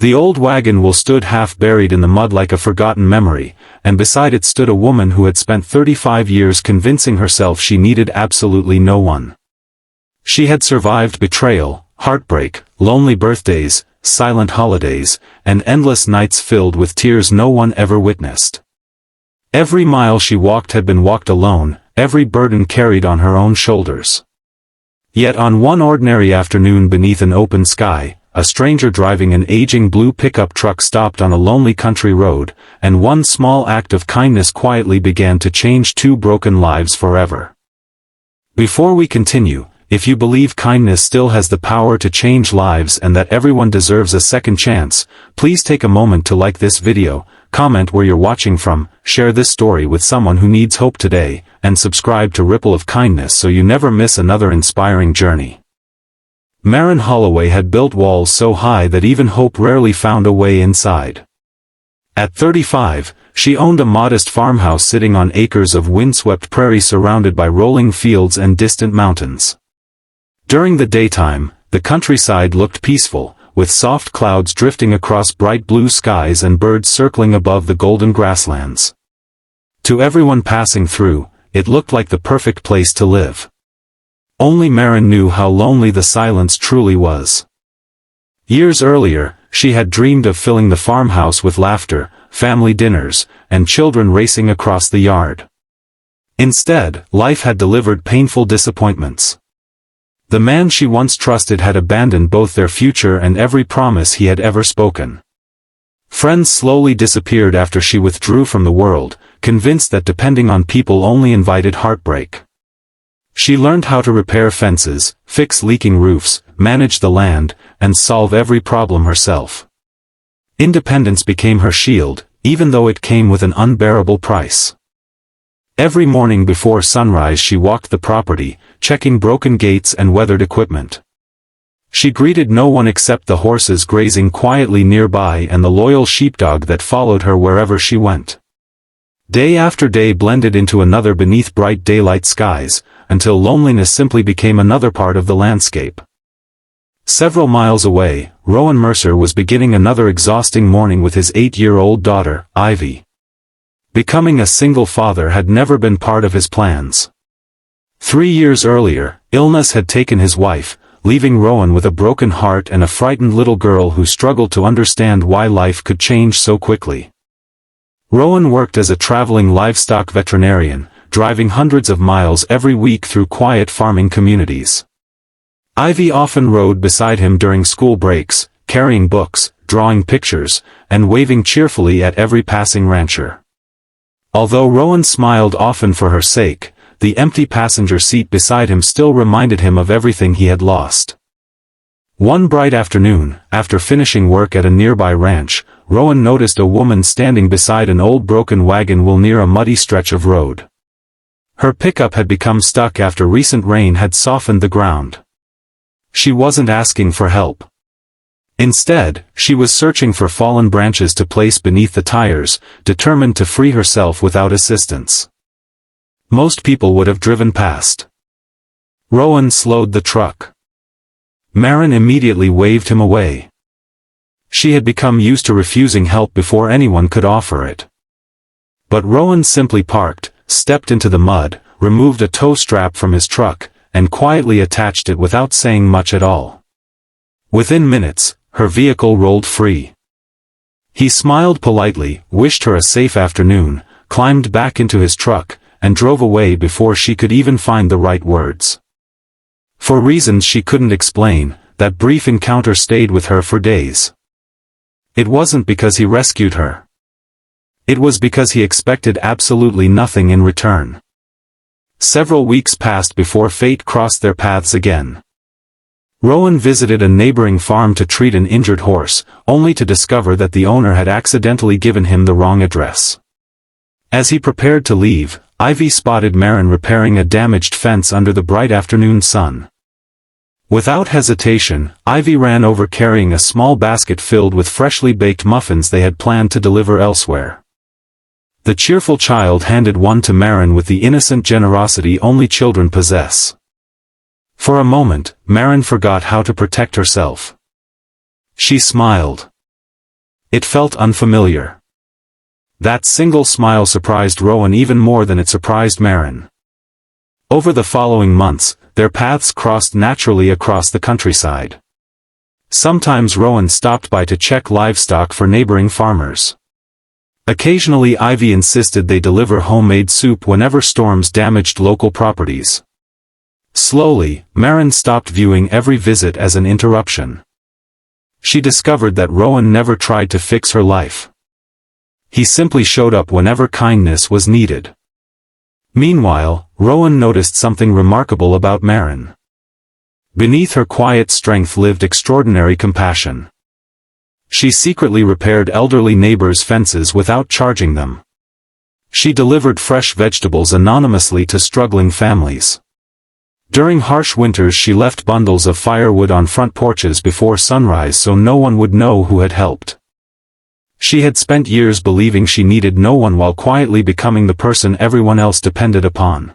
The old wagon wheel stood half buried in the mud like a forgotten memory, and beside it stood a woman who had spent 35 years convincing herself she needed absolutely no one. She had survived betrayal, heartbreak, lonely birthdays, silent holidays, and endless nights filled with tears no one ever witnessed. Every mile she walked had been walked alone, every burden carried on her own shoulders. Yet on one ordinary afternoon beneath an open sky, a stranger driving an aging blue pickup truck stopped on a lonely country road, and one small act of kindness quietly began to change two broken lives forever. Before we continue, if you believe kindness still has the power to change lives and that everyone deserves a second chance, please take a moment to like this video, comment where you're watching from, share this story with someone who needs hope today, and subscribe to Ripple of Kindness so you never miss another inspiring journey. Maren Holloway had built walls so high that even hope rarely found a way inside. At 35, she owned a modest farmhouse sitting on acres of windswept prairie surrounded by rolling fields and distant mountains. During the daytime, the countryside looked peaceful, with soft clouds drifting across bright blue skies and birds circling above the golden grasslands. To everyone passing through, it looked like the perfect place to live. Only Maren knew how lonely the silence truly was. Years earlier, she had dreamed of filling the farmhouse with laughter, family dinners, and children racing across the yard. Instead, life had delivered painful disappointments. The man she once trusted had abandoned both their future and every promise he had ever spoken. Friends slowly disappeared after she withdrew from the world, convinced that depending on people only invited heartbreak. She learned how to repair fences, fix leaking roofs, manage the land, and solve every problem herself. Independence became her shield, even though it came with an unbearable price. Every morning before sunrise she walked the property, checking broken gates and weathered equipment. She greeted no one except the horses grazing quietly nearby and the loyal sheepdog that followed her wherever she went. Day after day blended into another beneath bright daylight skies, until loneliness simply became another part of the landscape. Several miles away, Rowan Mercer was beginning another exhausting morning with his 8-year-old daughter, Ivy. Becoming a single father had never been part of his plans. 3 years earlier, illness had taken his wife, leaving Rowan with a broken heart and a frightened little girl who struggled to understand why life could change so quickly. Rowan worked as a traveling livestock veterinarian, driving hundreds of miles every week through quiet farming communities. Ivy often rode beside him during school breaks, carrying books, drawing pictures, and waving cheerfully at every passing rancher. Although Rowan smiled often for her sake, the empty passenger seat beside him still reminded him of everything he had lost. One bright afternoon, after finishing work at a nearby ranch, Rowan noticed a woman standing beside an old broken wagon wheel near a muddy stretch of road. Her pickup had become stuck after recent rain had softened the ground. She wasn't asking for help. Instead, she was searching for fallen branches to place beneath the tires, determined to free herself without assistance. Most people would have driven past. Rowan slowed the truck. Maren immediately waved him away. She had become used to refusing help before anyone could offer it. But Rowan simply parked, stepped into the mud, removed a tow strap from his truck, and quietly attached it without saying much at all. Within minutes, her vehicle rolled free. He smiled politely, wished her a safe afternoon, climbed back into his truck, and drove away before she could even find the right words. For reasons she couldn't explain, that brief encounter stayed with her for days. It wasn't because he rescued her. It was because he expected absolutely nothing in return. Several weeks passed before fate crossed their paths again. Rowan visited a neighboring farm to treat an injured horse, only to discover that the owner had accidentally given him the wrong address. As he prepared to leave, Ivy spotted Maren repairing a damaged fence under the bright afternoon sun. Without hesitation, Ivy ran over carrying a small basket filled with freshly baked muffins they had planned to deliver elsewhere. The cheerful child handed one to Maren with the innocent generosity only children possess. For a moment, Maren forgot how to protect herself. She smiled. It felt unfamiliar. That single smile surprised Rowan even more than it surprised Maren. Over the following months, their paths crossed naturally across the countryside. Sometimes Rowan stopped by to check livestock for neighboring farmers. Occasionally Ivy insisted they deliver homemade soup whenever storms damaged local properties. Slowly, Maren stopped viewing every visit as an interruption. She discovered that Rowan never tried to fix her life. He simply showed up whenever kindness was needed. Meanwhile, Rowan noticed something remarkable about Maren. Beneath her quiet strength lived extraordinary compassion. She secretly repaired elderly neighbors' fences without charging them. She delivered fresh vegetables anonymously to struggling families. During harsh winters she left bundles of firewood on front porches before sunrise so no one would know who had helped. She had spent years believing she needed no one while quietly becoming the person everyone else depended upon.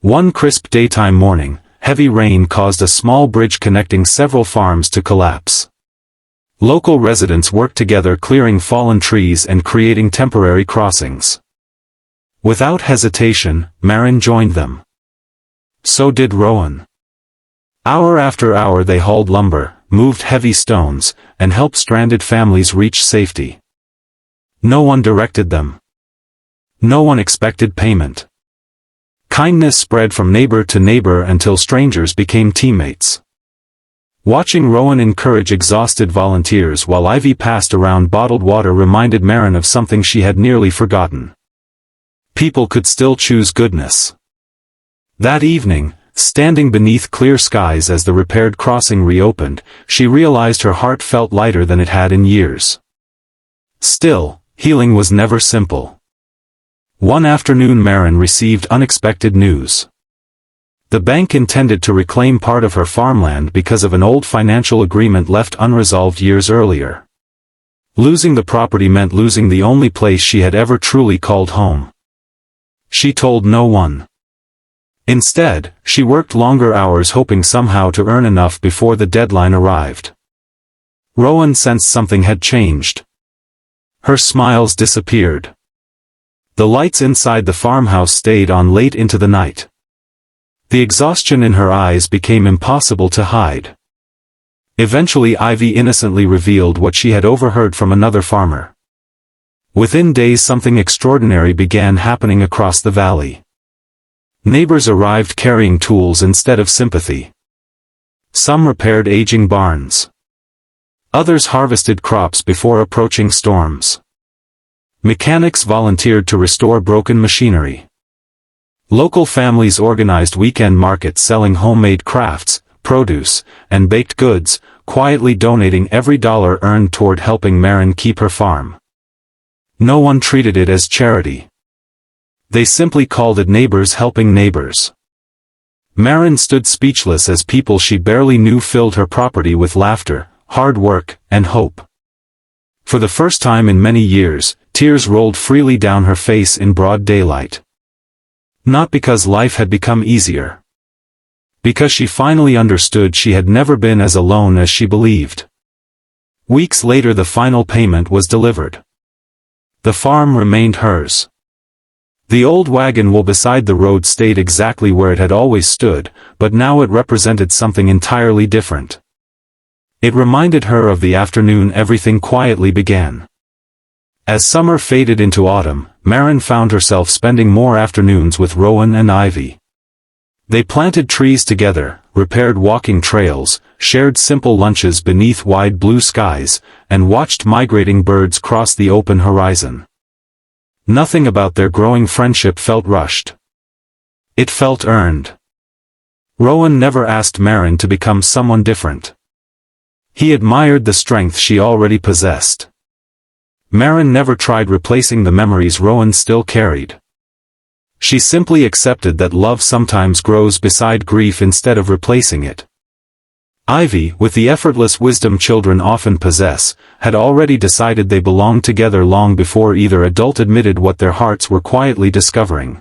One crisp daytime morning, heavy rain caused a small bridge connecting several farms to collapse. Local residents worked together clearing fallen trees and creating temporary crossings. Without hesitation, Maren joined them. So did Rowan. Hour after hour they hauled lumber, moved heavy stones, and helped stranded families reach safety. No one directed them. No one expected payment. Kindness spread from neighbor to neighbor until strangers became teammates. Watching Rowan encourage exhausted volunteers while Ivy passed around bottled water reminded Maren of something she had nearly forgotten. People could still choose goodness. That evening, standing beneath clear skies as the repaired crossing reopened, she realized her heart felt lighter than it had in years. Still, healing was never simple. One afternoon Maren received unexpected news. The bank intended to reclaim part of her farmland because of an old financial agreement left unresolved years earlier. Losing the property meant losing the only place she had ever truly called home. She told no one. Instead, she worked longer hours hoping somehow to earn enough before the deadline arrived. Rowan sensed something had changed. Her smiles disappeared. The lights inside the farmhouse stayed on late into the night. The exhaustion in her eyes became impossible to hide. Eventually Ivy innocently revealed what she had overheard from another farmer. Within days something extraordinary began happening across the valley. Neighbors arrived carrying tools instead of sympathy. Some repaired aging barns. Others harvested crops before approaching storms. Mechanics volunteered to restore broken machinery. Local families organized weekend markets selling homemade crafts, produce, and baked goods, quietly donating every dollar earned toward helping Maren keep her farm. No one treated it as charity. They simply called it neighbors helping neighbors. Maren stood speechless as people she barely knew filled her property with laughter, hard work, and hope. For the first time in many years, tears rolled freely down her face in broad daylight. Not because life had become easier. Because she finally understood she had never been as alone as she believed. Weeks later the final payment was delivered. The farm remained hers. The old wagon wheel beside the road stayed exactly where it had always stood, but now it represented something entirely different. It reminded her of the afternoon everything quietly began. As summer faded into autumn, Maren found herself spending more afternoons with Rowan and Ivy. They planted trees together, repaired walking trails, shared simple lunches beneath wide blue skies, and watched migrating birds cross the open horizon. Nothing about their growing friendship felt rushed. It felt earned. Rowan never asked Maren to become someone different. He admired the strength she already possessed. Maren never tried replacing the memories Rowan still carried. She simply accepted that love sometimes grows beside grief instead of replacing it. Ivy, with the effortless wisdom children often possess, had already decided they belonged together long before either adult admitted what their hearts were quietly discovering.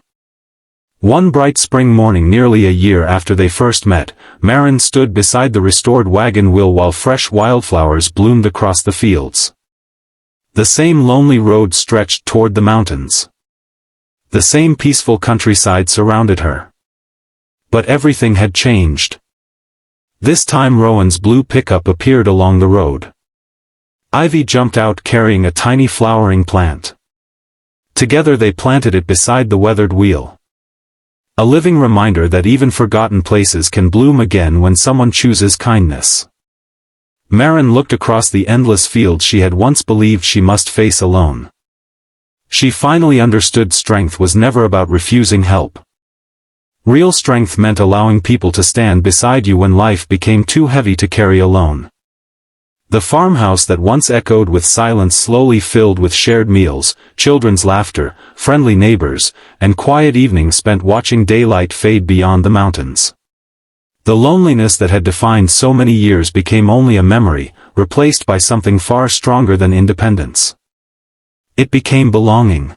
One bright spring morning nearly a year after they first met, Maren stood beside the restored wagon wheel while fresh wildflowers bloomed across the fields. The same lonely road stretched toward the mountains. The same peaceful countryside surrounded her. But everything had changed. This time Rowan's blue pickup appeared along the road. Ivy jumped out carrying a tiny flowering plant. Together they planted it beside the weathered wheel. A living reminder that even forgotten places can bloom again when someone chooses kindness. Maren looked across the endless fields she had once believed she must face alone. She finally understood strength was never about refusing help. Real strength meant allowing people to stand beside you when life became too heavy to carry alone. The farmhouse that once echoed with silence slowly filled with shared meals, children's laughter, friendly neighbors, and quiet evenings spent watching daylight fade beyond the mountains. The loneliness that had defined so many years became only a memory, replaced by something far stronger than independence. It became belonging.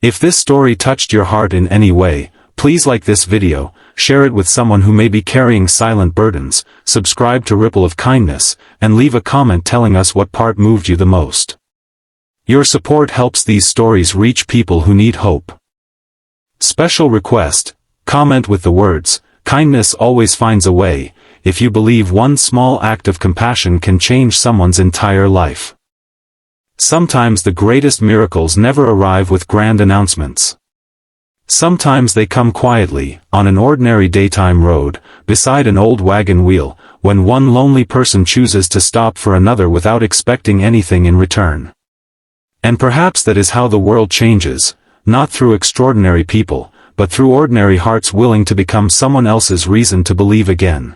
If this story touched your heart in any way, please like this video, share it with someone who may be carrying silent burdens, subscribe to Ripple of Kindness, and leave a comment telling us what part moved you the most. Your support helps these stories reach people who need hope. Special request: comment with the words, "Kindness always finds a way," if you believe one small act of compassion can change someone's entire life. Sometimes the greatest miracles never arrive with grand announcements. Sometimes they come quietly, on an ordinary daytime road, beside an old wagon wheel, when one lonely person chooses to stop for another without expecting anything in return. And perhaps that is how the world changes, not through extraordinary people, but through ordinary hearts willing to become someone else's reason to believe again.